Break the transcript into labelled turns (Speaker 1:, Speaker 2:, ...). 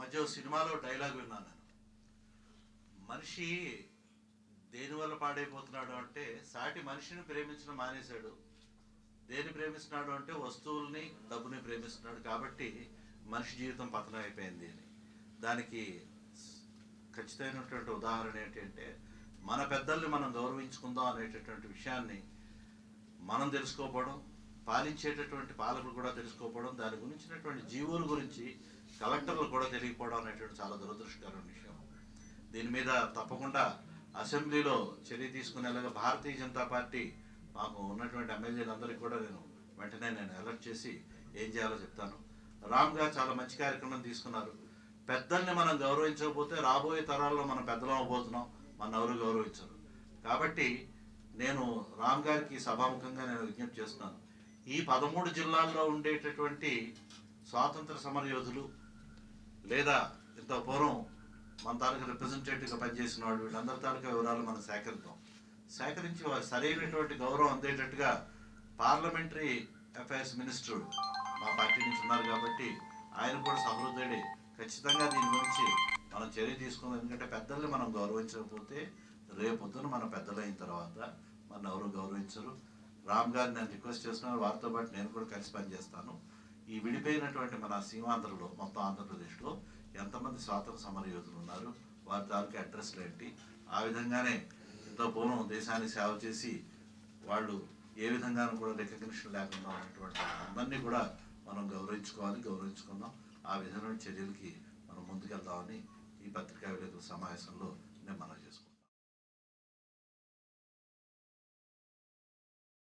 Speaker 1: మధ్య సినిమాలో డైలాగ్ విన్నాను నేను. మనిషి దేనివల్ల పాడైపోతున్నాడు అంటే సాటి మనిషిని ప్రేమించడం మానేశాడు. దేని ప్రేమిస్తున్నాడు అంటే వస్తువుల్ని డబ్బుని ప్రేమిస్తున్నాడు. కాబట్టి మనిషి జీవితం పతనం అయిపోయింది అని. దానికి ఖచ్చితమైనటువంటి ఉదాహరణ ఏంటంటే మన పెద్దల్ని మనం గౌరవించుకుందాం అనేటటువంటి విషయాన్ని మనం తెలుసుకోకపోవడం, పాలించేటటువంటి పాలకులు కూడా తెలుసుకోకపోవడం, దాని గురించినటువంటి జీవుల గురించి కలెక్టర్లు కూడా తెలియకపోవడం అనేటువంటి చాలా దురదృష్టకరమైన విషయం. దీని మీద తప్పకుండా అసెంబ్లీలో చర్య తీసుకునేలాగా భారతీయ జనతా పార్టీ మాకు ఉన్నటువంటి ఎమ్మెల్యేలందరికీ కూడా వెంటనే అలర్ట్ చేసి ఏం చేయాలో చెప్తాను. రామ్ గారు చాలా మంచి కార్యక్రమం తీసుకున్నారు. పెద్దల్ని మనం గౌరవించకపోతే రాబోయే తరాల్లో మనం పెద్దలం అవబోతున్నాం, మన ఎవరు గౌరవించరు. కాబట్టి నేను రామ్ గారికి సభాముఖంగా విజ్ఞప్తి చేస్తున్నాను. ఈ 13 జిల్లాల్లో ఉండేటటువంటి స్వాతంత్ర సమరయోధులు లేదా ఇంత పూర్వం మన తాలూకా రిప్రజెంటేటివ్గా పనిచేసిన వాళ్ళు వీళ్ళందరి తాలూకా వివరాలు మనం సేకరించి వారికి సరైనటువంటి గౌరవం అందేటట్టుగా పార్లమెంటరీ అఫైర్స్ మినిస్టర్ మా పార్టీ నుంచి ఉన్నారు కాబట్టి ఆయన కూడా సహృదయుడే. ఖచ్చితంగా దీని గురించి మనం చర్య తీసుకుందాం. ఎందుకంటే పెద్దల్ని మనం గౌరవించకపోతే రేపొద్దున మన పెద్దలైన తర్వాత మన ఎవరు గౌరవించరు. రామ్ గారిని నేను రిక్వెస్ట్ చేస్తున్నాను, వారితో పాటు నేను కూడా కలిసి పనిచేస్తాను. ఈ విడిపోయినటువంటి మన సీమాంధ్రలో మొత్తం ఆంధ్రప్రదేశ్లో ఎంతమంది స్వాతంత్ర సమరయోధులు ఉన్నారు, వారి తాలూకా అడ్రస్లు ఏంటి, ఆ విధంగానే ఎంతో పూర్వం దేశాన్ని సేవ చేసి వాళ్ళు ఏ విధంగానూ కూడా రికగ్నిషన్ లేకుండా ఉన్నటువంటి అందరినీ కూడా మనం గౌరవించుకుందాం. ఆ విధమైన చర్యలకి మనం ముందుకెళ్దామని ఈ పత్రికా విలేకరుల సమావేశంలో నేను మనవి చేసుకున్నాను.